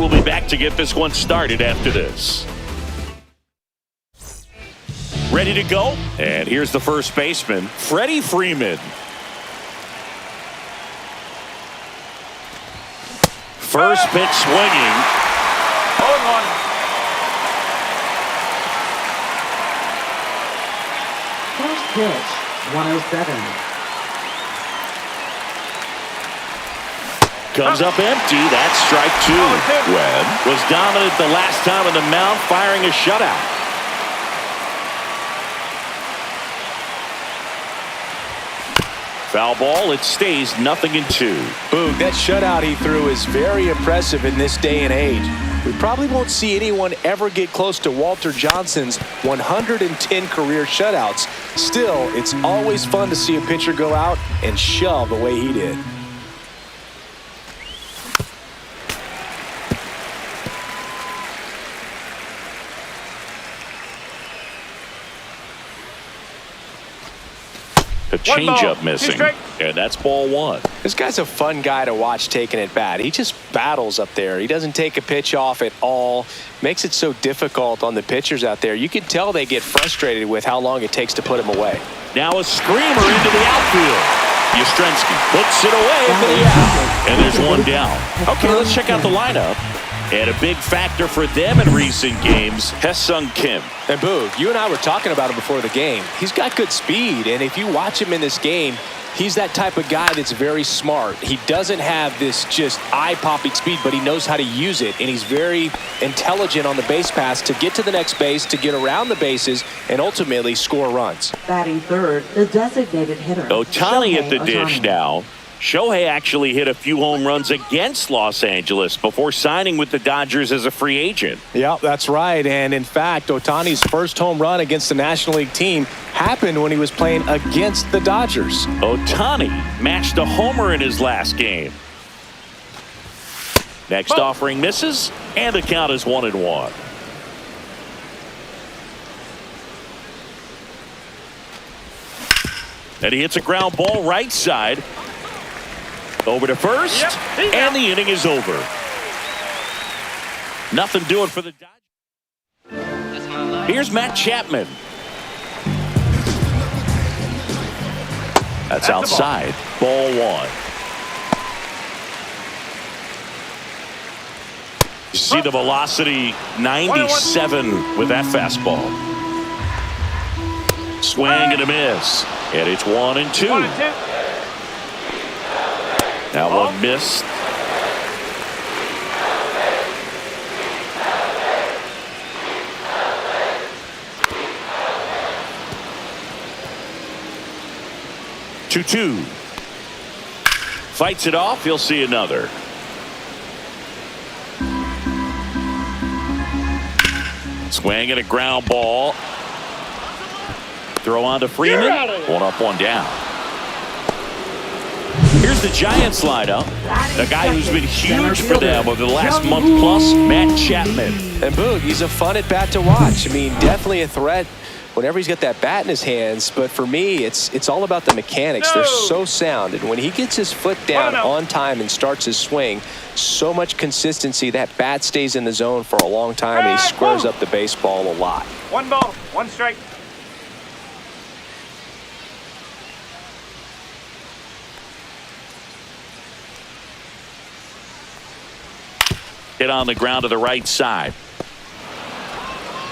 We'll be back to get this one started after this. Ready to go? And here's the first baseman, Freddie Freeman. First pitch swinging. 0-1. First pitch, 107. Comes up empty. That's strike two. Webb was dominant the last time on the mound, firing a shutout. Foul ball. It stays 0-2. Boog, that shutout he threw is very impressive in this day and age. We probably won't see anyone ever get close to Walter Johnson's 110 career shutouts. Still, it's always fun to see a pitcher go out and shove the way he did. A changeup missing, and that's ball one. This guy's a fun guy to watch taking at bat. He just battles up there. He doesn't take a pitch off at all. Makes it so difficult on the pitchers out there. You can tell they get frustrated with how long it takes to put him away. Now a screamer into the outfield. Yastrzemski puts it away for the out, and there's one down. Okay, let's check out the lineup. And a big factor for them in recent games, Hye-Sung Kim. And Boog, you and I were talking about him before the game. He's got good speed, and if you watch him in this game, he's that type of guy that's very smart. He doesn't have this just eye-popping speed, but he knows how to use it, and he's very intelligent on the base pass to get to the next base, to get around the bases, and ultimately score runs. Batting third, the designated hitter. Ohtani at the Shohei dish Ohtani. now. Shohei actually hit a few home runs against Los Angeles before signing with the Dodgers as a free agent. Yeah, that's right. And in fact, Ohtani's first home run against the National League team happened when he was playing against the Dodgers. Ohtani matched a homer in his last game. Next offering misses, and the count is 1-1. And he hits a ground ball right side. Over to first, and the inning is over. Nothing doing for the Dodgers. Here's Matt Chapman. That's outside. Ball one. You see the velocity, 97 with that fastball. Swing and a miss. And it's 1-2. That one missed. Two. Fights it off. You'll see another. Swing and a ground ball. Throw on to Freeman. One up, one down. Here's the Giants lineup. The guy who's been huge for them over the last month plus, Matt Chapman. And Boog, he's a fun at bat to watch. I mean, definitely a threat whenever he's got that bat in his hands. But for me, it's all about the mechanics. They're so sound. And when he gets his foot down on time and starts his swing, so much consistency, that bat stays in the zone for a long time, and he squares up the baseball a lot. 1 ball, 1 strike. Hit on the ground to the right side.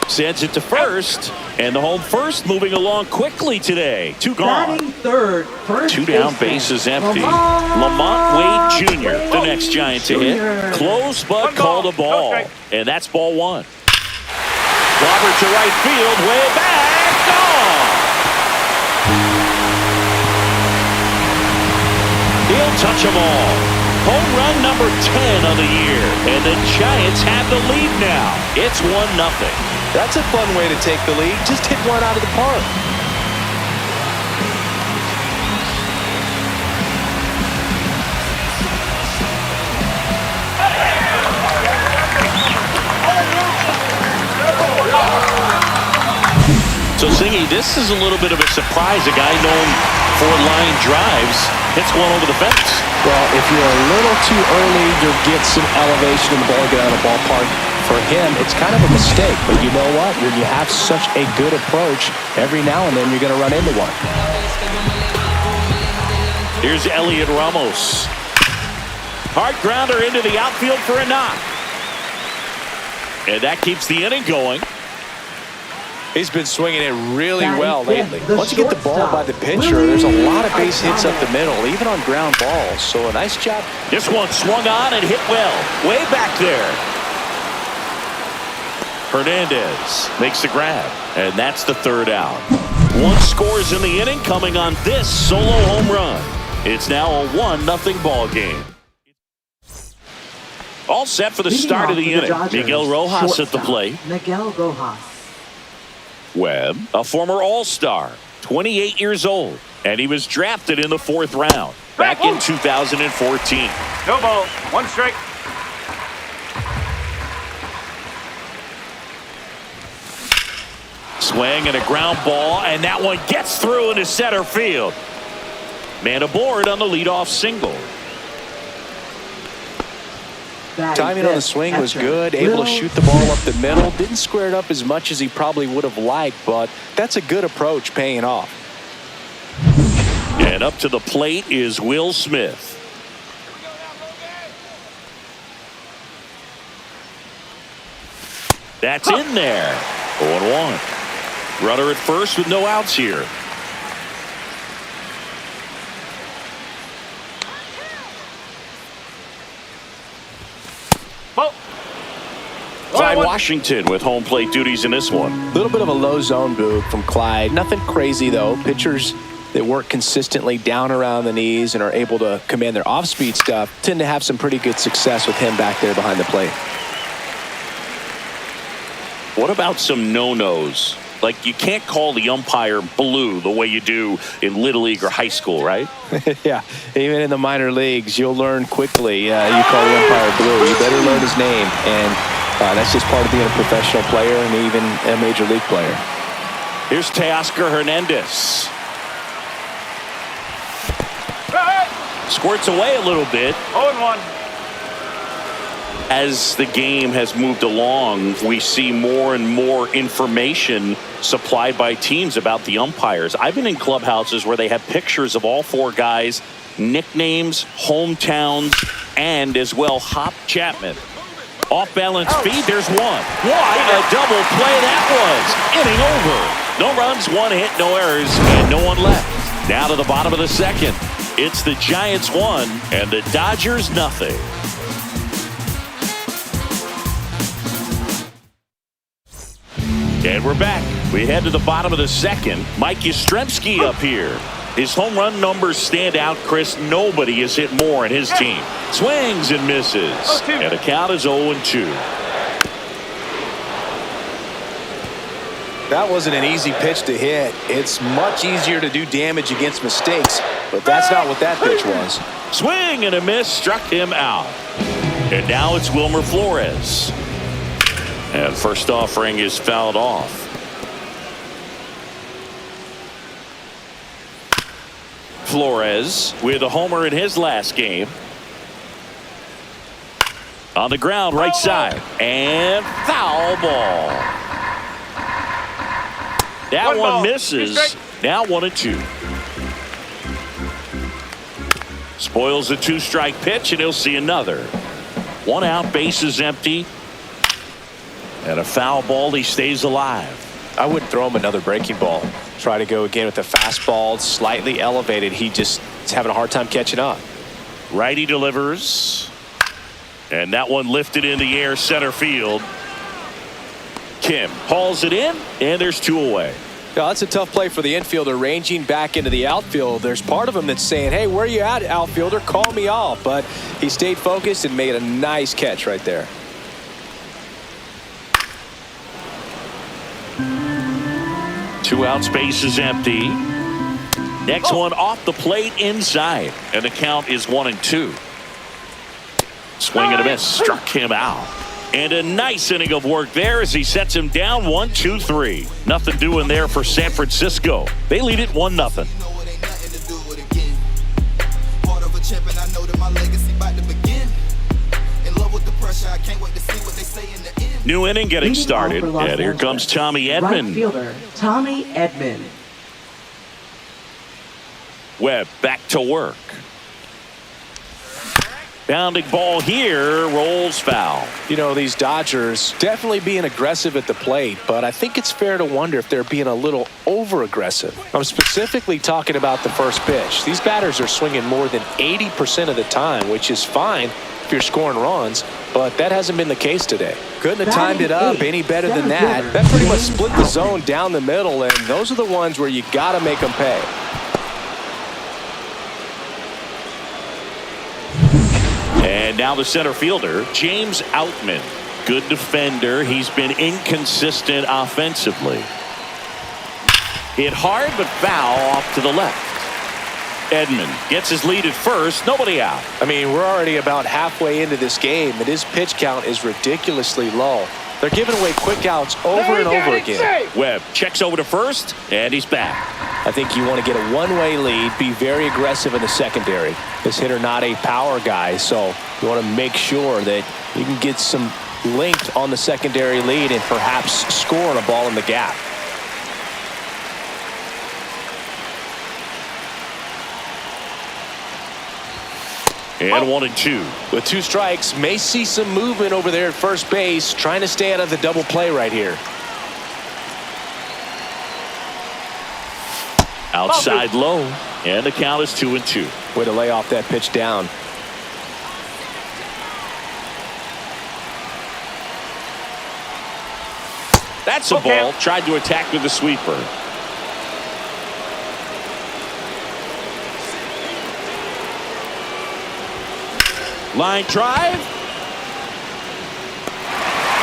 Sends it to first, and the home first moving along quickly today. 2 gone. Batting third, first 2 down, bases empty. Lamont Wade Jr., the next Giant to hit. Close, but called a ball. And that's ball one. Robert to right field, way back, gone. He'll touch them all. Home run number 10 of the year. And the Giants have the lead now. It's 1-0. That's a fun way to take the lead. Just hit one out of the park. So, Singy, this is a little bit of a surprise. A guy known for line drives hits one over the fence. Well, if you're a little too early, you'll get some elevation in the ball, get out of the ballpark. For him, it's kind of a mistake. But you know what? When you have such a good approach, every now and then you're going to run into one. Here's Elliot Ramos. Hard grounder into the outfield for a knock. And that keeps the inning going. He's been swinging it really Batting well fifth, lately. the Once you get the ball by the pitcher, there's a lot of base hits up the middle, even on ground balls. So a nice job. This one swung on and hit well. Way back there. Hernandez makes the grab. And that's the third out. One scores in the inning coming on this solo home run. It's now a 1-0 ball game. All set for the start of the inning. Miguel Rojas at the plate. Miguel Rojas. Webb, a former All-Star, 28 years old, and he was drafted in the 4th round back in 2014. No ball, 1 strike. Swing and a ground ball, and that one gets through into center field. Man aboard on the leadoff single. Timing on the swing was good, able to shoot the ball up the middle. Didn't square it up as much as he probably would have liked, but that's a good approach paying off. And up to the plate is Will Smith. That's in there. 0-1. Runner at first with no outs here. Clyde Washington with home plate duties in this one. A little bit of a low zone boot from Clyde. Nothing crazy, though. Pitchers that work consistently down around the knees and are able to command their off-speed stuff tend to have some pretty good success with him back there behind the plate. What about some no-nos? Like, you can't call the umpire blue the way you do in Little League or high school, right? Yeah, even in the minor leagues, you'll learn quickly. You call the umpire blue. You better learn his name. And that's just part of being a professional player and even a major league player. Here's Teoscar Hernandez. Squirts away a little bit. 0-1. As the game has moved along, we see more and more information supplied by teams about the umpires. I've been in clubhouses where they have pictures of all 4 guys, nicknames, hometowns, and as well Hop Chapman. Off balance speed, there's one. What a double play that was. Inning over. No runs, 1 hit, no errors, and no one left. Now to the bottom of the 2nd. It's the Giants 1 and the Dodgers nothing. And we're back. We head to the bottom of the 2nd. Mike Yastrzemski up here. His home run numbers stand out, Chris. Nobody has hit more in his team. Swings and misses. And the count is 0-2. That wasn't an easy pitch to hit. It's much easier to do damage against mistakes, but that's not what that pitch was. Swing and a miss struck him out. And now it's Wilmer Flores. And first offering is fouled off. Flores with a homer in his last game. On the ground, right side. And foul ball. That one misses. Now 1-2. Spoils the 2-strike pitch, and he'll see another. 1 out, base is empty. And a foul ball, he stays alive. I wouldn't throw him another breaking ball. Try to go again with the fastball, slightly elevated. He just is having a hard time catching up. Righty delivers. And that one lifted in the air, center field. Kim hauls it in, and there's 2 away. Yeah, that's a tough play for the infielder, ranging back into the outfield. There's part of him that's saying, hey, where you at, outfielder? Call me off. But he stayed focused and made a nice catch right there. Two out, space is empty. Next one off the plate inside, and the count is 1-2. Swing and a miss, struck him out. And a nice inning of work there as he sets him down 1-2-3. Nothing doing there for San Francisco. They lead it 1-0. New inning getting started. And here comes Tommy Edman. Right fielder, Tommy Edman. Webb back to work. Bounding ball here, rolls foul. You know, these Dodgers definitely being aggressive at the plate, but I think it's fair to wonder if they're being a little over-aggressive. I'm specifically talking about the first pitch. These batters are swinging more than 80% of the time, which is fine if you're scoring runs, but that hasn't been the case today. Couldn't have timed it up any better than that. That pretty much split the zone down the middle, and those are the ones where you got to make them pay. And now the center fielder, James Outman. Good defender. He's been inconsistent offensively. Hit hard but foul off to the left. Edman gets his lead at first. Nobody out. I mean, we're already about halfway into this game, and his pitch count is ridiculously low. They're giving away quick outs over and over again. Webb checks over to first, and he's back. I think you want to get a one-way lead, be very aggressive in the secondary. This hitter not a power guy, so you want to make sure that you can get some length on the secondary lead and perhaps score on a ball in the gap. And 1-2. With 2 strikes, may see some movement over there at first base, trying to stay out of the double play right here. Outside low, and the count is 2-2. Way to lay off that pitch down. That's a ball. Tried to attack with the sweeper. Line drive.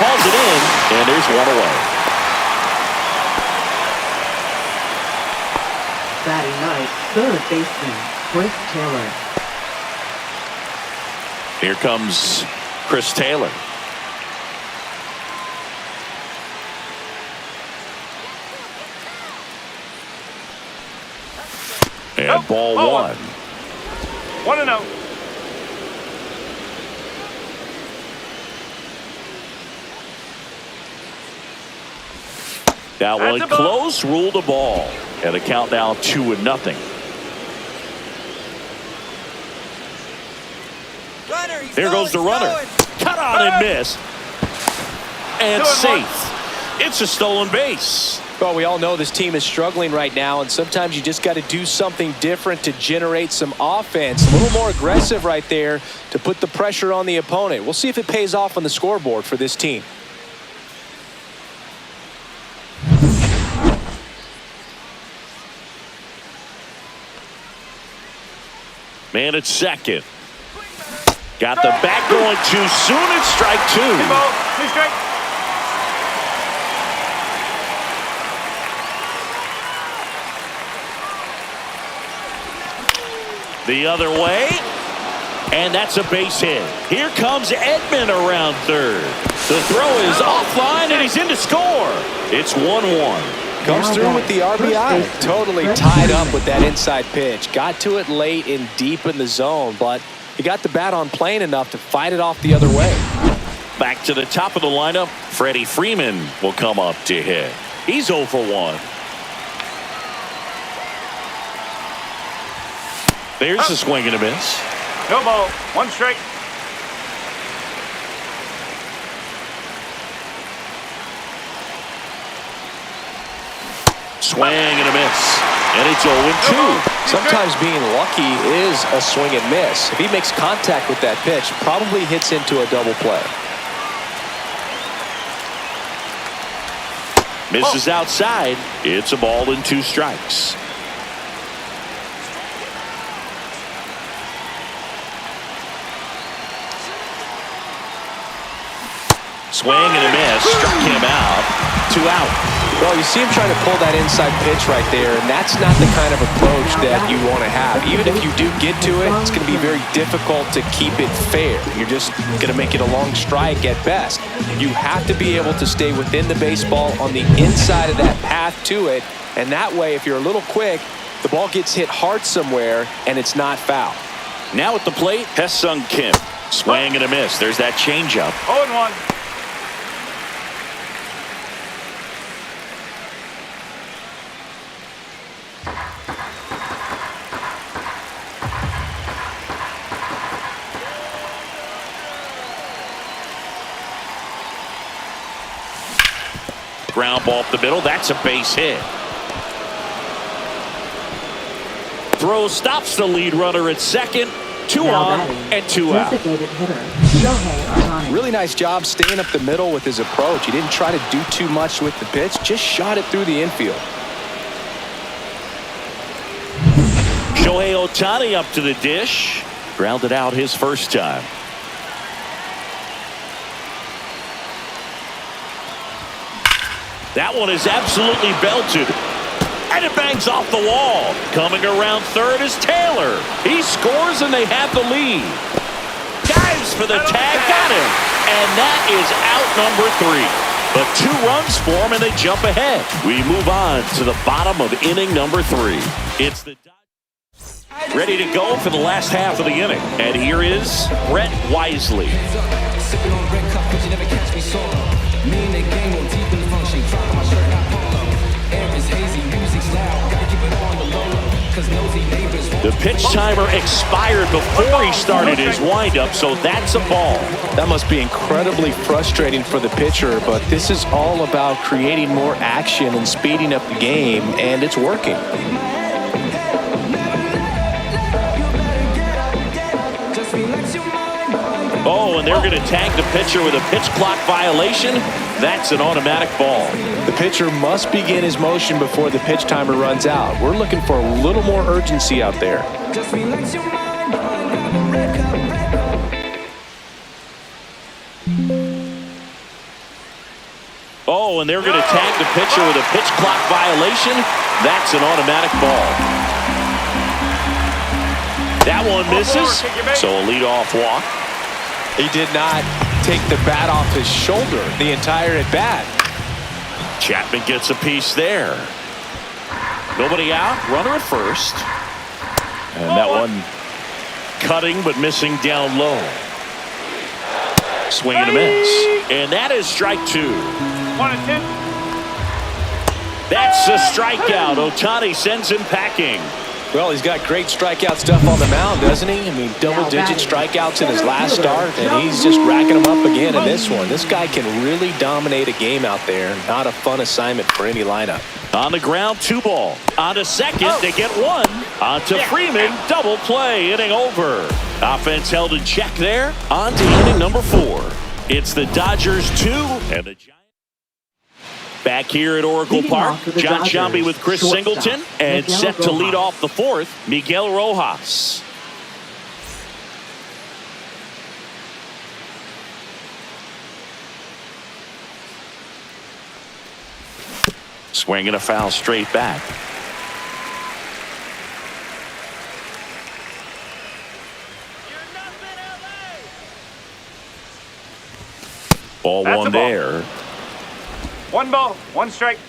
Hauls it in, and there's one away. Batting ninth, third baseman, Chris Taylor. Here comes Chris Taylor. And ball one. 1-0. That one close, ruled a ball. And a count now 2-0. There goes the runner. Cut on and miss. And safe. It's a stolen base. Well, we all know this team is struggling right now, and sometimes you just got to do something different to generate some offense. A little more aggressive right there to put the pressure on the opponent. We'll see if it pays off on the scoreboard for this team. Man at second. Got the bat going too soon. It's strike 2. 2 strike. The other way. And that's a base hit. Here comes Edman around third. The throw is offline, and he's in to score. It's 1-1. Comes through with the RBI. Totally tied up with that inside pitch. Got to it late and deep in the zone, but he got the bat on plane enough to fight it off the other way. Back to the top of the lineup. Freddie Freeman will come up to hit. He's 0 for 1. There's a swing and a miss. No ball. 1 strike. Swing and a miss. And it's 0-2. Sometimes being lucky is a swing and miss. If he makes contact with that pitch, probably hits into a double play. Misses outside. It's a ball and 2 strikes. Swing and a miss. Struck him out. 2 out. Well, you see him trying to pull that inside pitch right there, and that's not the kind of approach that you want to have. Even if you do get to it, it's going to be very difficult to keep it fair. You're just going to make it a long strike at best. You have to be able to stay within the baseball on the inside of that path to it, and that way, if you're a little quick, the ball gets hit hard somewhere, and it's not foul. Now at the plate, Hesung Kim. Swing and a miss. There's that changeup. 0-1. Ground ball up the middle. That's a base hit. Throw stops the lead runner at second. 2 on and 2 out. Really nice job staying up the middle with his approach. He didn't try to do too much with the pitch, just shot it through the infield. Shohei Ohtani up to the dish. Grounded out his first time. That one is absolutely belted. And it bangs off the wall. Coming around third is Taylor. He scores and they have the lead. Dives for the tag. Got him. And that is out number 3. But 2 runs for him and they jump ahead. We move on to the bottom of inning number 3. It's the ready to go for the last half of the inning. And here is Brett Wisely. The pitch timer expired before he started his windup, so that's a ball. That must be incredibly frustrating for the pitcher, but this is all about creating more action and speeding up the game, and it's working. Oh, and they're going to tag the pitcher with a pitch clock violation. That's an automatic ball. The pitcher must begin his motion before the pitch timer runs out. We're looking for a little more urgency out there. Oh, and they're going to tag the pitcher with a pitch clock violation. That's an automatic ball. That one misses, so a leadoff walk. He did not take the bat off his shoulder the entire at bat. Chapman gets a piece there. Nobody out. Runner at first. And that one cutting but missing down low. Swing and a miss. And that is strike 2. 1-2. That's a strikeout. Ohtani sends him packing. Well, he's got great strikeout stuff on the mound, doesn't he? I mean, double-digit strikeouts in his last start, and he's just racking them up again in this one. This guy can really dominate a game out there. Not a fun assignment for any lineup. On the ground, 2 ball. On to second, they get 1. On to Freeman, double play, inning over. Offense held in check there. On to inning number 4. It's the Dodgers 2 and the Giants. Back here at Oracle Park, John Sciambi with Chris Singleton, and set to lead off the 4th, Miguel Rojas. Swinging a foul straight back. Ball That's 1 a ball. there. 1 ball, 1 strike.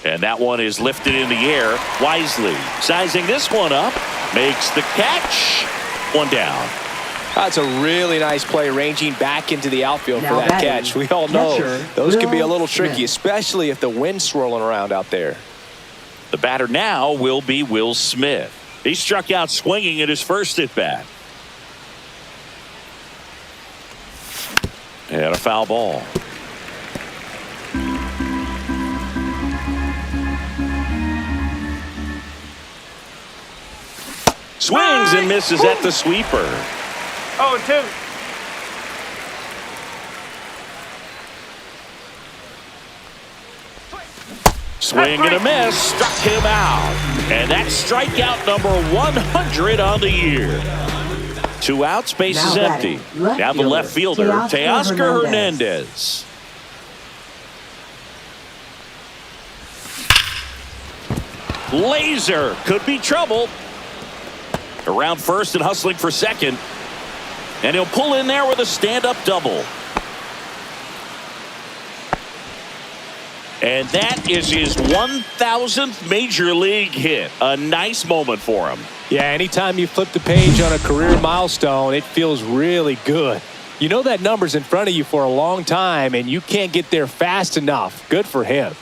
And that one is lifted in the air. Wisely sizing this one up. Makes the catch. 1 down. That's a really nice play, ranging back into the outfield for that catch. We all know those can be a little tricky, especially if the wind's swirling around out there. The batter now will be Will Smith. He struck out swinging at his first at bat. And a foul ball. Swings and misses at the sweeper. 0-2. Swing and a miss, struck him out. And that's strikeout number 100 on the year. 2 outs, base Now is empty. Now the left fielder, Teoscar Hernandez. Laser could be trouble. Around first and hustling for second. And he'll pull in there with a stand-up double. And that is his 1,000th major league hit. A nice moment for him. Yeah, anytime you flip the page on a career milestone, it feels really good. You know that number's in front of you for a long time, and you can't get there fast enough. Good for him.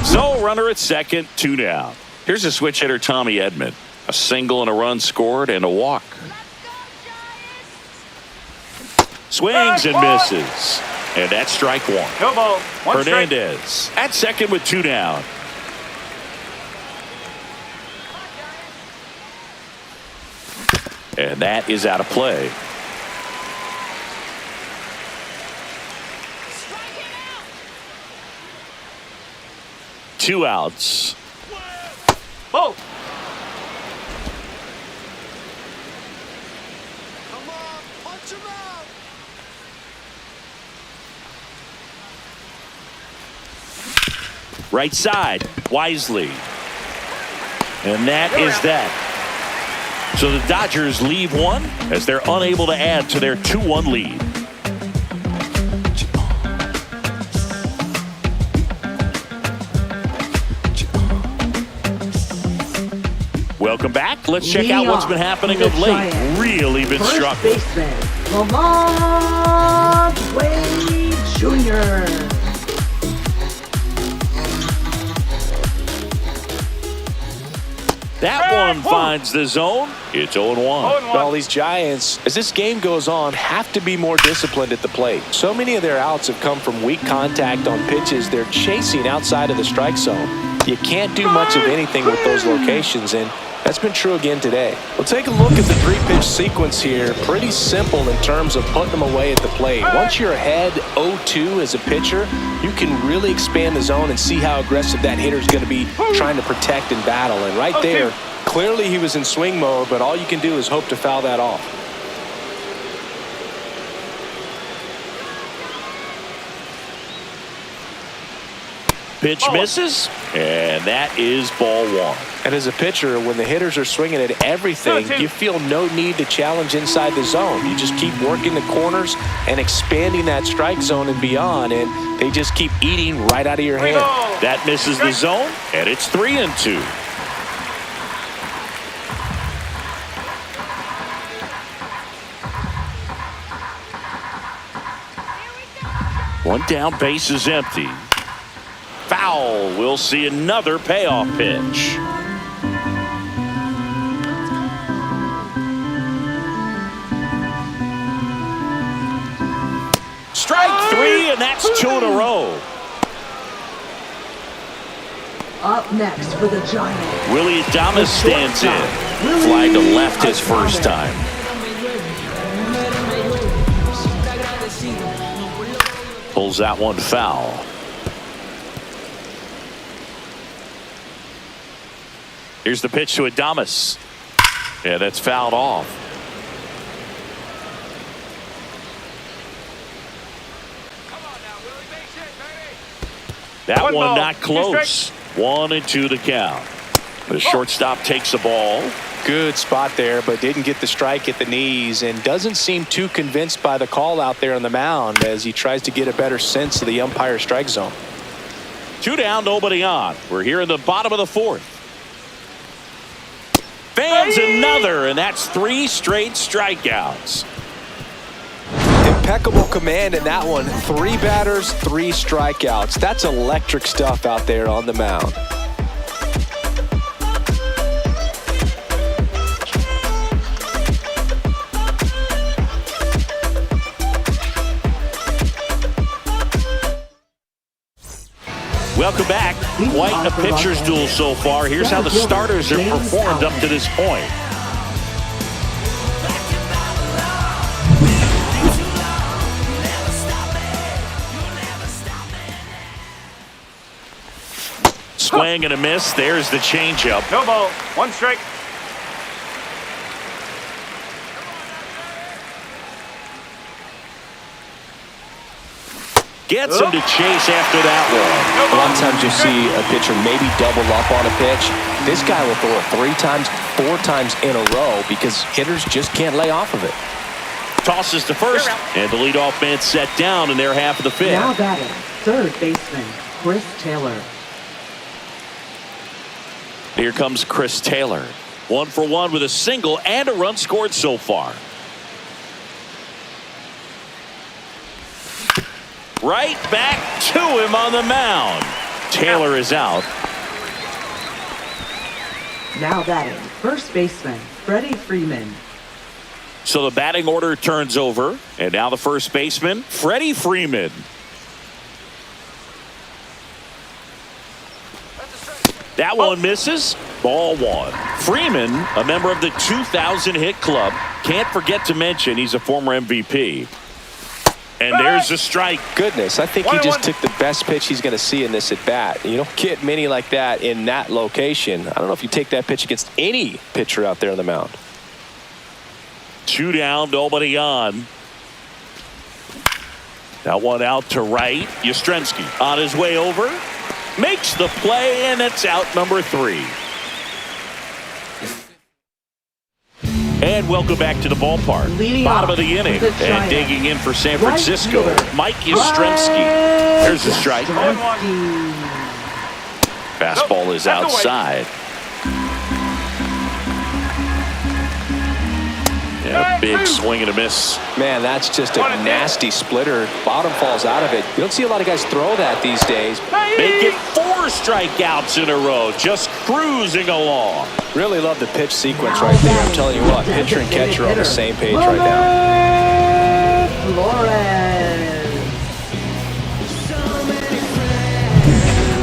So, runner at second, 2 down. Here's a switch hitter, Tommy Edman. A single and a run scored and a walk. Swings and misses. And that's strike 1. No ball. One Hernandez strike. at second with 2 down. And that is out of play. Two outs. Whoa. Come on, punch him out. Right side, Wisely. And that is that. So the Dodgers leave one as they're unable to add to their 2-1 lead. Welcome back. Let's check out what's been happening of late. Really been struggling. First baseman, Mlb Jr. That one finds the zone. It's 0-1. Well, these Giants, as this game goes on, have to be more disciplined at the plate. So many of their outs have come from weak contact on pitches they're chasing outside of the strike zone. You can't do much of anything with those locations, and that's been true again today. We'll take a look at the 3-pitch sequence here. Pretty simple in terms of putting them away at the plate. Once you're ahead 0-2 as a pitcher, you can really expand the zone and see how aggressive that hitter is going to be trying to protect and battle. And right there, clearly he was in swing mode, but all you can do is hope to foul that off. Pitch misses, and that is ball 1. And as a pitcher, when the hitters are swinging at everything, you feel no need to challenge inside the zone. You just keep working the corners and expanding that strike zone and beyond, and they just keep eating right out of your hand. That misses the zone, and it's 3-2. One down, base is empty. Foul. We'll see another payoff pitch. Strike 3, and that's 2 in a row. Up next for the Giants, Willie Adames stands in. Fly to left his first time. Pulls that one foul. Here's the pitch to Adames. Yeah, that's fouled off. That one not close. 1-2 the count. The shortstop takes the ball. Good spot there, but didn't get the strike at the knees and doesn't seem too convinced by the call out there on the mound as he tries to get a better sense of the umpire strike zone. 2 down, nobody on. We're here in the bottom of the 4th. Fans another, and that's 3 straight strikeouts. Impeccable command in that one. 3 batters, 3 strikeouts. That's electric stuff out there on the mound. Welcome back. Quite a pitcher's duel so far. Here's how the starters have performed up to this point. Swing and a miss. There's the changeup. No ball. One strike. Gets him to chase after that one. A lot of times you see a pitcher maybe double up on a pitch. This guy will throw it 3 times, 4 times in a row because hitters just can't lay off of it. Tosses to first, and the leadoff man set down in their half of the 5th. Now batting, third baseman, Chris Taylor. Here comes Chris Taylor. 1 for 1 with a single and a run scored so far. Right back to him on the mound. Taylor is out. Now batting, first baseman, Freddie Freeman. So the batting order turns over, and now the first baseman, Freddie Freeman. That one misses. Ball 1. Freeman, a member of the 2000 hit club. Can't forget to mention he's a former MVP. And there's a strike. Goodness, I think he just took the best pitch he's going to see in this at-bat. You don't get many like that in that location. I don't know if you take that pitch against any pitcher out there on the mound. 2 down, nobody on. That one out to right. Yastrzemski on his way over. Makes the play, and it's out number 3. And welcome back to the ballpark. Bottom of the inning. And digging in for San Francisco, Mike Yastrzemski. There's a strike. Fastball is outside. Yeah, big swing and a miss. Man, that's just a nasty splitter. Bottom falls out of it. You don't see a lot of guys throw that these days. They get 4 strikeouts in a row, just cruising along. Really love the pitch sequence right there. I'm telling you what, pitcher and catcher are on the same page right now.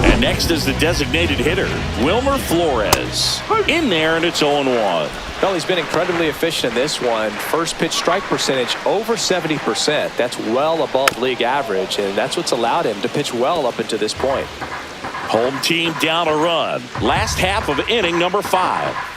And next is the designated hitter, Wilmer Flores. In there, and it's 0-1. Well, he's been incredibly efficient in this one. First pitch strike percentage over 70%. That's well above league average, and that's what's allowed him to pitch well up until this point. Home team down a run. Last half of inning number 5.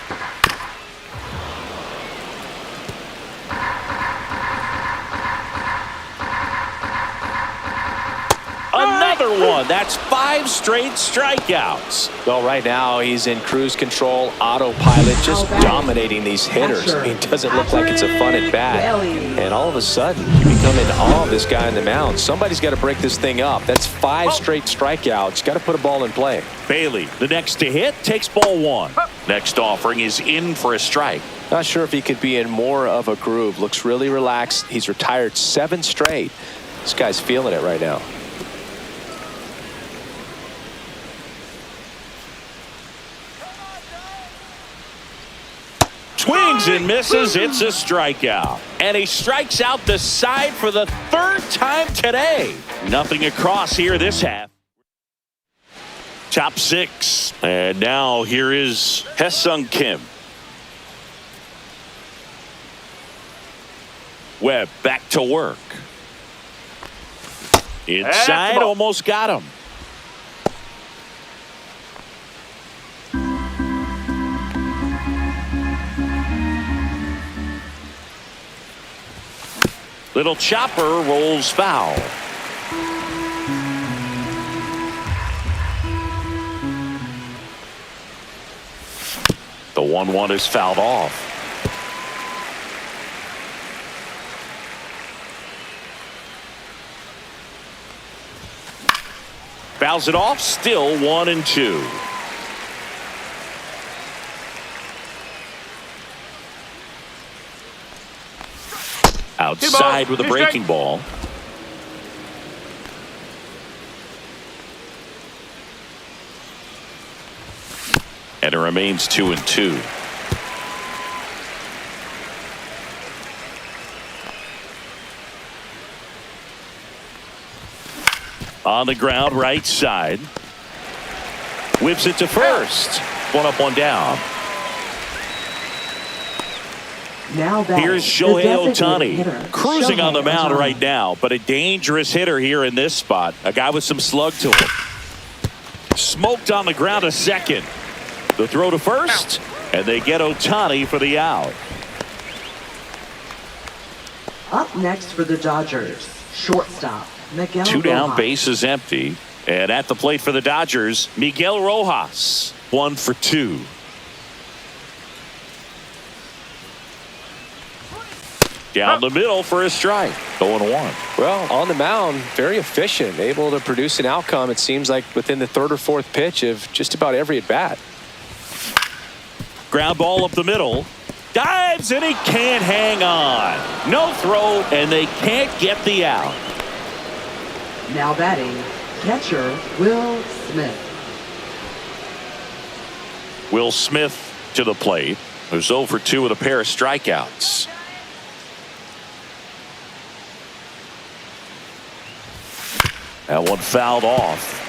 Another one. That's 5 straight strikeouts. Well, right now he's in cruise control, autopilot, just dominating these hitters. I mean, it doesn't look like it's a fun at bat. And all of a sudden, you become in awe of this guy on the mound. Somebody's got to break this thing up. That's 5 straight strikeouts. Got to put a ball in play. Bailey, the next to hit, takes ball 1. Next offering is in for a strike. Not sure if he could be in more of a groove. Looks really relaxed. He's retired 7 straight. This guy's feeling it right now. Swings and misses. It's a strikeout. And he strikes out the side for the 3rd time today. Nothing across here this half. Top 6. And now here is Haesung Kim. Webb back to work. Inside, almost got him. Little chopper rolls foul. The 1-1 is fouled off. Fouls it off, still 1-2. Outside with a breaking ball. And it remains 2-2. On the ground, right side. Whips it to first. 1 up, 1 down. Now here's Shohei Ohtani, cruising on the mound right now, but a dangerous hitter here in this spot. A guy with some slug to him. Smoked on the ground a second. The throw to first, and they get Ohtani for the out. Up next for the Dodgers, shortstop, Miguel 2 down, Rojas. base is empty. And at the plate for the Dodgers, Miguel Rojas, 1 for 2. Down the middle for a strike. 0-1. Well, on the mound, very efficient, able to produce an outcome, it seems like, within the 3rd or 4th pitch of just about every at-bat. Ground ball up the middle. Dives, and he can't hang on. No throw, and they can't get the out. Now batting, catcher Will Smith. Will Smith to the plate, who's 0 for 2 with a pair of strikeouts. That one fouled off.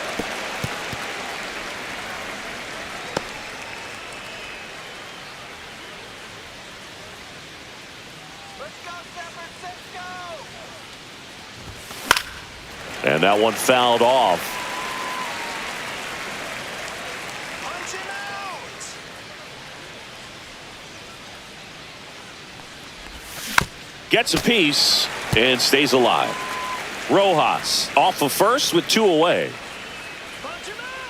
Let's go, San Francisco! And that one fouled off. Punch him out! Gets a piece and stays alive. Rojas off of first with 2 away. Punch him out!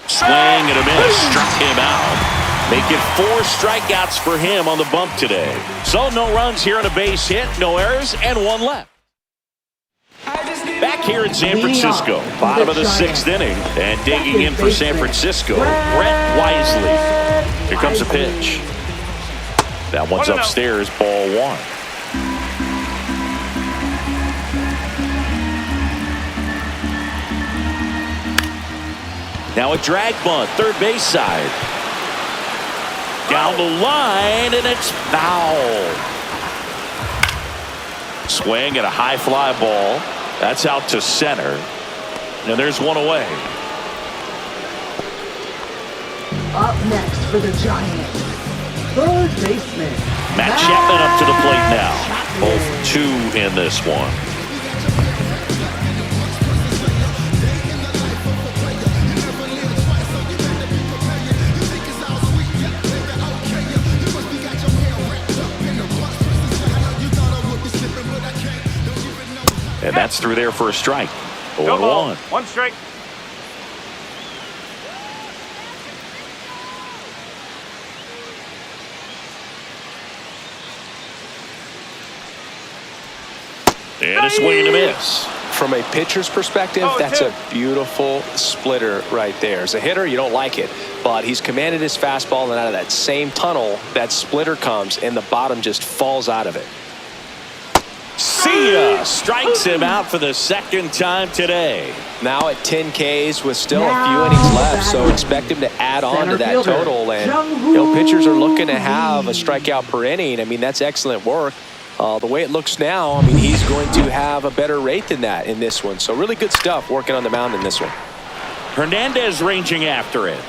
Swing and a miss. Struck him out. Make it 4 strikeouts for him on the bump today. So no runs here on a base hit, no errors, and 1 left. Back here in San Francisco, bottom of the 6th inning, and digging in for San Francisco, Brett Wisely. Here comes a pitch. That one's upstairs, ball 1. Now a drag bunt, third base side. Down the line, and it's foul. Swing and a high fly ball. That's out to center. And there's 1 away. Up next for the Giants, third baseman Matt Chapman up to the plate now. Both 2 in this one. And that's through there for a strike. 0-1. 1 strike. And a swing and a miss. From a pitcher's perspective, that's a beautiful splitter right there. As a hitter, you don't like it, but he's commanded his fastball, and out of that same tunnel, that splitter comes, and the bottom just falls out of it. See ya! Strikes him out for the 2nd time today. Now at 10 Ks with still a few innings left, so expect him to add on to that total. And pitchers are looking to have a strikeout per inning. I mean, that's excellent work. The way it looks now, I mean, he's going to have a better rate than that in this one. So really good stuff working on the mound in this one. Hernandez ranging after it.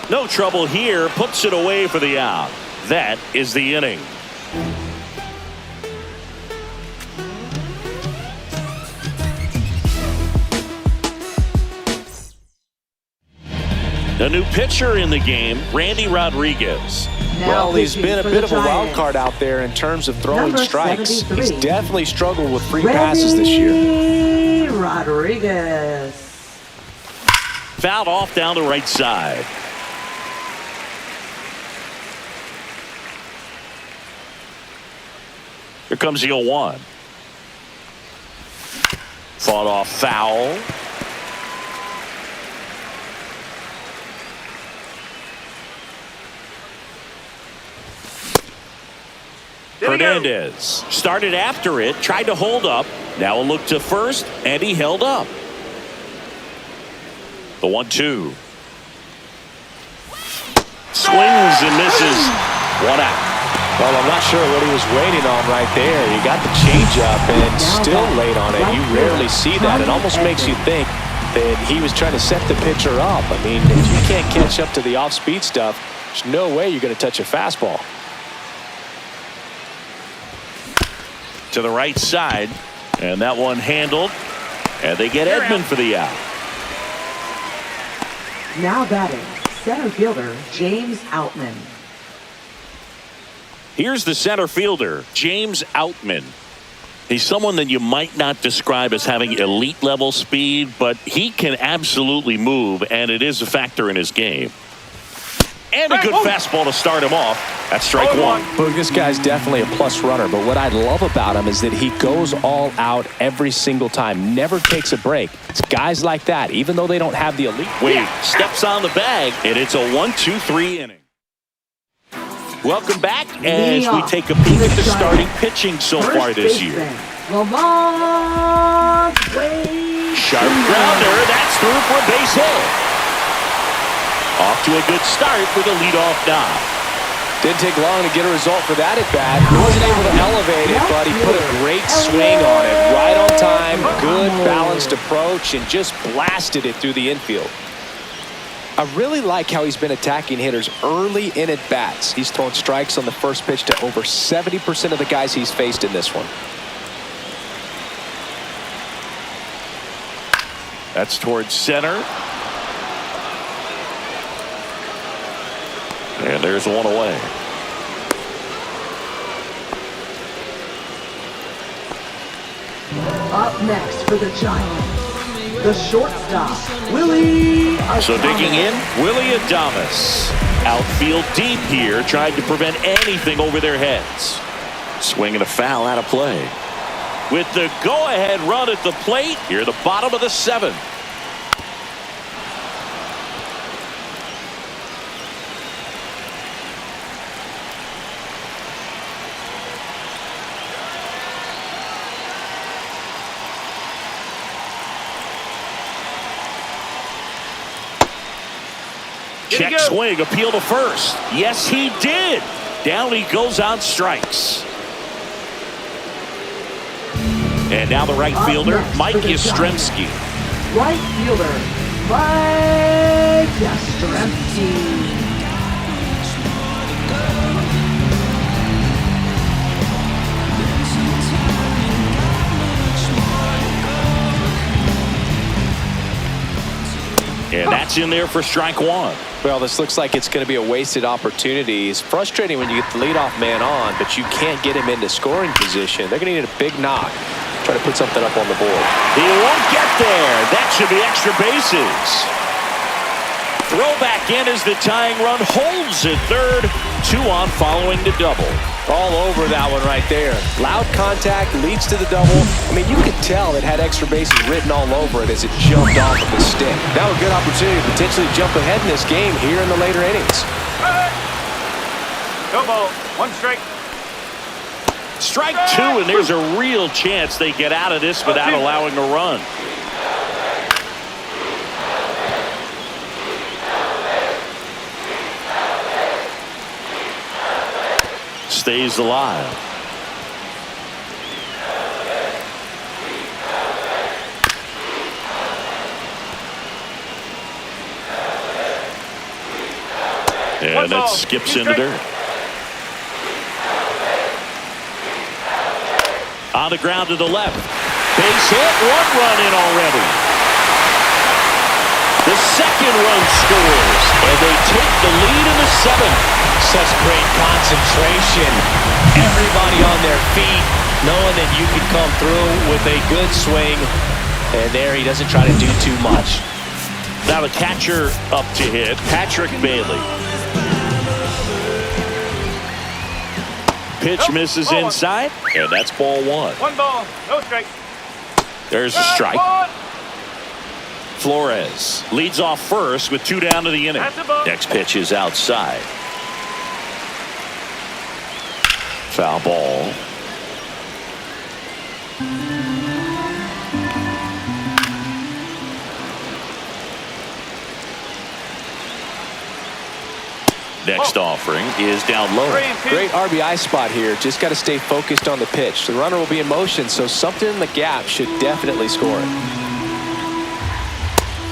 No trouble here. Puts it away for the out. That is the inning. A new pitcher in the game, Randy Rodriguez. Well, he's been a bit of a wild card out there in terms of throwing strikes. He's definitely struggled with free passes this year. Rodriguez. Fouled off down the right side. Here comes the 0-1. Fought off foul. Hernandez started after it, tried to hold up. Now a look to first, and he held up. The 1-2. Swings and misses. 1 out. Well, I'm not sure what he was waiting on right there. He got the changeup and still late on it. You rarely see that. It almost makes you think that he was trying to set the pitcher up. I mean, if you can't catch up to the off-speed stuff, there's no way you're going to touch a fastball. To the right side, and that one handled, and they get Edman for the out. Now batting, center fielder James Outman. Here's the center fielder, James Outman. He's someone that you might not describe as having elite level speed, but he can absolutely move, and it is a factor in his game. And a good fastball to start him off. That's strike one. Look, this guy's definitely a plus runner, but what I love about him is that he goes all out every single time, never takes a break. It's guys like that, even though they don't have the elite. Wade steps on the bag, and it's a 1-2-3 inning. Welcome back as we take a peek at the starting pitching so far this year. Sharp grounder, that's through for a base hit. Off to a good start with a leadoff knock. Didn't take long to get a result for that at bat. He wasn't able to elevate it, but he put a great swing on it. Right on time, good balanced approach, and just blasted it through the infield. I really like how he's been attacking hitters early in at bats. He's thrown strikes on the first pitch to over 70% of the guys he's faced in this one. That's towards center. And there's one away. Up next for the Giants, the shortstop, Willie Adames. So digging in, Willie Adames. Outfield deep here, trying to prevent anything over their heads. Swinging a foul out of play. With the go-ahead run at the plate, here the bottom of the seventh. Check swing, appeal to first. Yes, he did. Down he goes on strikes. And now the right fielder, Mike Yastrzemski. Right fielder, Mike Yastrzemski. And that's in there for strike one. Well, this looks like it's going to be a wasted opportunity. It's frustrating when you get the leadoff man on, but you can't get him into scoring position. They're going to need a big knock. Try to put something up on the board. He won't get there. That should be extra bases. Throw back in as the tying run holds at third. 2 on following the double. All over that one right there. Loud contact leads to the double. I mean, you could tell it had extra bases written all over it as it jumped off of the stick. Now a good opportunity to potentially jump ahead in this game here in the later innings. Go ball. 1 strike. Strike 2, and there's a real chance they get out of this without allowing a run. Stays alive. And that skips into dirt. On the ground to the left. Base hit, 1 run in already. The second run scores, and they take the lead in the 7th. Such great concentration. Everybody on their feet, knowing that you can come through with a good swing. And there he doesn't try to do too much. Now the catcher up to hit, Patrick Bailey. Pitch misses inside, and that's ball 1. 1 ball, no strike. There's a strike. Flores leads off first with 2 down to the inning. Next pitch is outside. Foul ball. Next offering is down low. Great RBI spot here. Just got to stay focused on the pitch. The runner will be in motion, so something in the gap should definitely score it.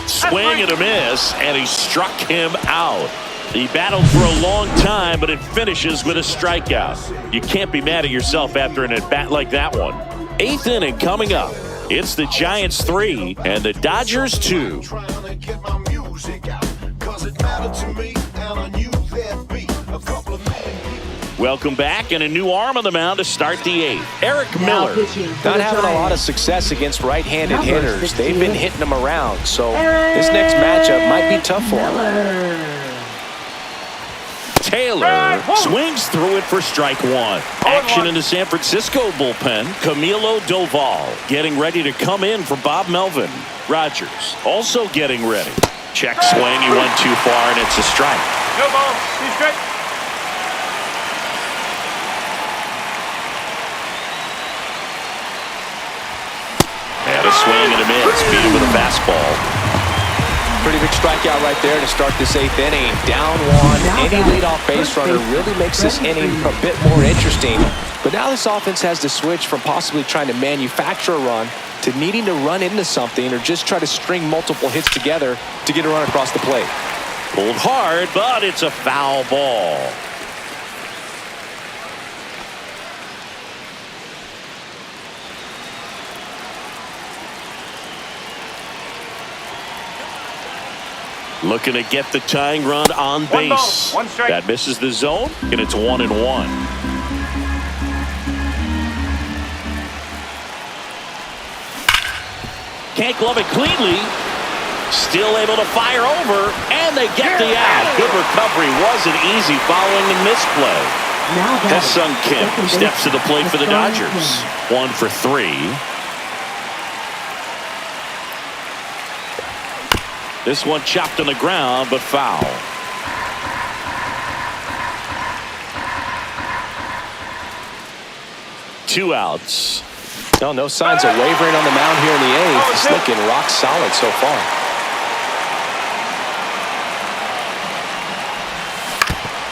Swing and a miss, and he struck him out. He battled for a long time, but it finishes with a strikeout. You can't be mad at yourself after an at-bat like that one. 8th inning coming up. It's the Giants 3 and the Dodgers 2. Welcome back, and a new arm on the mound to start the 8th. Eric Now Miller. pitching for Not the having a lot of Giants. success against right-handed Number hitters. They've been 68. hitting them around, so this next matchup might be tough for him. Miller. Taylor swings through it for strike 1. Action in the San Francisco bullpen. Camilo Doval getting ready to come in for Bob Melvin. Rogers also getting ready. Check swing. He went too far, and it's a strike. No ball. 2 straight. And a swing and a miss. Beat him with a fastball. Pretty big strikeout right there to start this 8th inning. Down 1. Any leadoff base runner really makes this inning a bit more interesting. But now this offense has to switch from possibly trying to manufacture a run to needing to run into something or just try to string multiple hits together to get a run across the plate. Pulled hard, but it's a foul ball. Looking to get the tying run on One ball, base. 1 strike. That misses the zone, and it's 1-1. Can't glove it cleanly. Still able to fire over, and they get the out. Good recovery. Wasn't easy following the misplay. Now batting. Sung Kim Second steps to the plate for the Sung Dodgers. Kim. 1 for 3. This one chopped on the ground, but foul. Two outs. No signs of wavering on the mound here in the 8th. It's looking rock solid so far.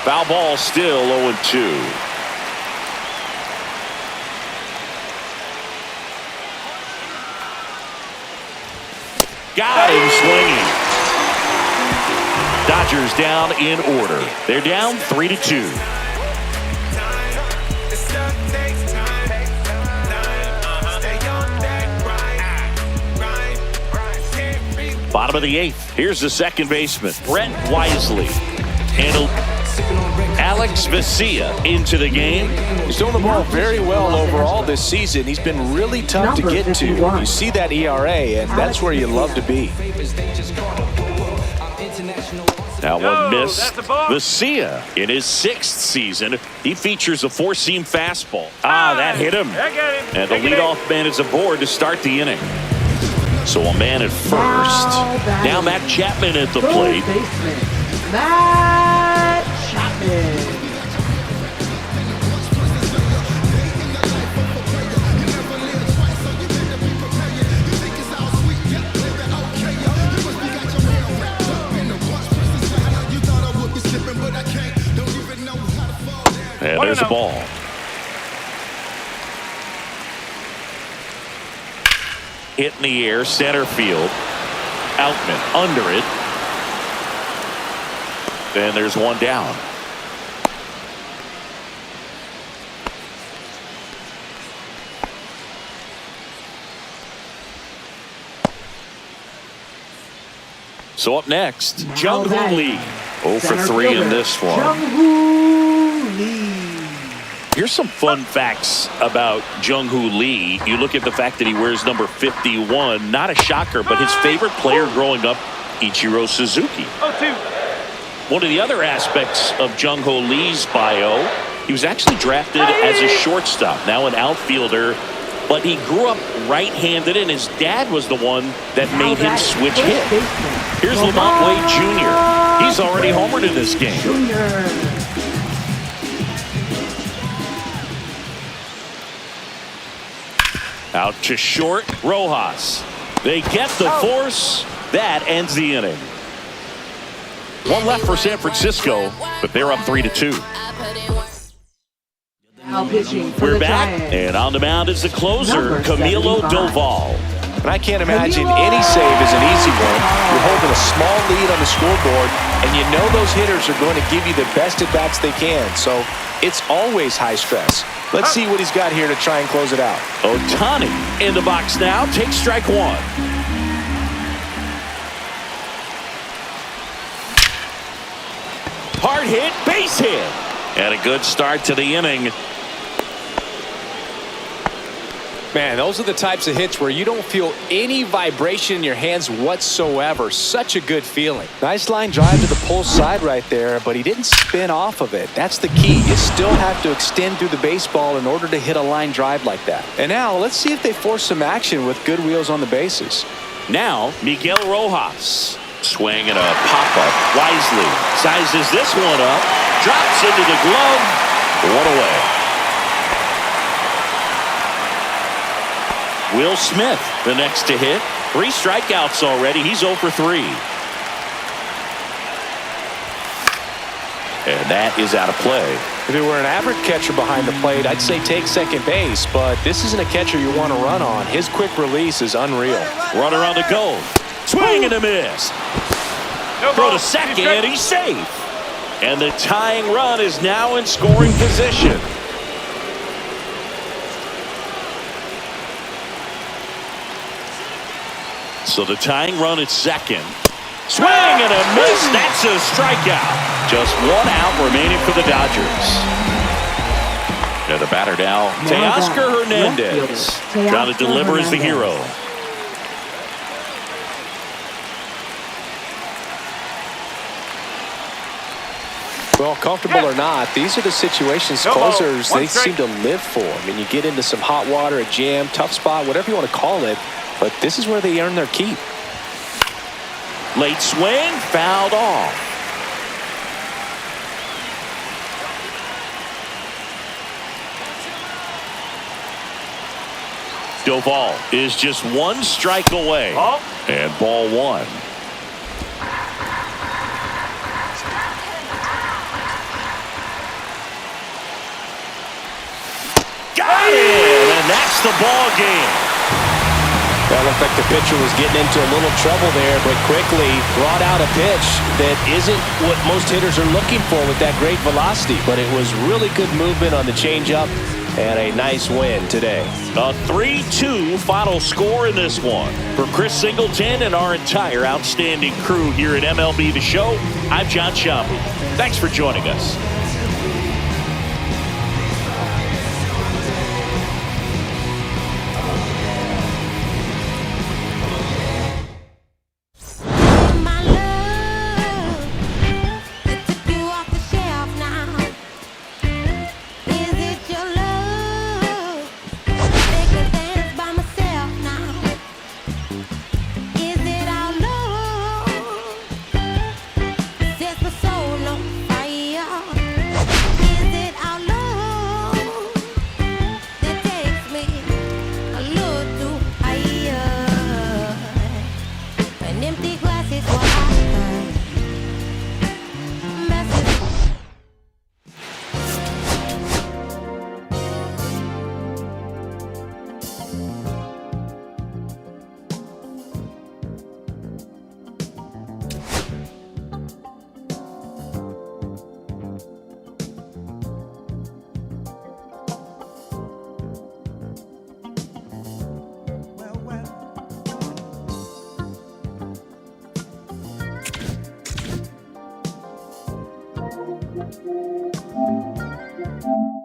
Foul ball, still 0-2. Got him swinging. Dodgers down in order. They're down 3-2. Bottom of the 8th. Here's the second baseman, Brett Wisely. And Alex Vesia into the game. He's doing the ball very well overall this season. He's been really tough to Number get to. 51. You see that ERA, and that's where you love to be. That one missed. that's a ball. Vesia in his 6th season. He features a 4-seam fastball. That hit him. I got him. And the Take it in. leadoff man is aboard to start the inning. So a man at first. Now Matt Chapman at the Third plate. baseman, Matt Chapman. And there's a ball. Hit in the air, center field. Outman under it. And there's one down. So up next, Jung Hoo Lee. 0 for 3 in this one. Jung-Hoo Lee. Here's some fun facts about Jung Hoo Lee. You look at the fact that he wears number 51. Not a shocker, but his favorite player growing up, Ichiro Suzuki. 0-2. One of the other aspects of Jung Hoo Lee's bio, he was actually drafted as a shortstop, now an outfielder, but he grew up right-handed, and his dad was the one that made him switch hit. Here's Lamont Wade Jr. He's already homered in this game. Junior. Out to short, Rojas. They get the force. That ends the inning. One left for San Francisco, but they're up 3-2. Now pitching for We're the back, Giants. and on the mound is the closer, Number Camilo 75. Doval. And I can't imagine any save is an easy one. You're holding a small lead on the scoreboard, and you know those hitters are going to give you the best at-bats they can. So it's always high stress. Let's see what he's got here to try and close it out. Ohtani in the box now. Takes strike one. Hard hit, base hit. And a good start to the inning. Man, those are the types of hits where you don't feel any vibration in your hands whatsoever. Such a good feeling. Nice line drive to the pull side right there, but he didn't spin off of it. That's the key. You still have to extend through the baseball in order to hit a line drive like that. And now let's see if they force some action with good wheels on the bases. Now, Miguel Rojas. Swing and a pop-up. Wisely sizes this one up. Drops into the glove. One away. Will Smith, the next to hit. 3 strikeouts already. He's 0 for 3. And that is out of play. If it were an average catcher behind the plate, I'd say take second base, but this isn't a catcher you want to run on. His quick release is unreal. Runner on the go. Swing and a miss. Throw to second, and he's safe. And the tying run is now in scoring position. So the tying run at second. Swing and a miss. That's a strikeout. Just 1 out remaining for the Dodgers. And the batter now, Teoscar Hernandez. Trying to deliver as the hero. Well, comfortable or not, these are the situations closers they seem to live for. I mean, you get into some hot water, a jam, tough spot, whatever you want to call it, but this is where they earn their keep. Late swing, fouled off. Doval is just 1 strike away. And ball 1. Got it! And that's the ball game. That looked like the pitcher was getting into a little trouble there, but quickly brought out a pitch that isn't what most hitters are looking for with that great velocity. But it was really good movement on the changeup and a nice win today. A 3-2 final score in this one. For Chris Singleton and our entire outstanding crew here at MLB The Show, I'm John Shambu. Thanks for joining us. Thank you.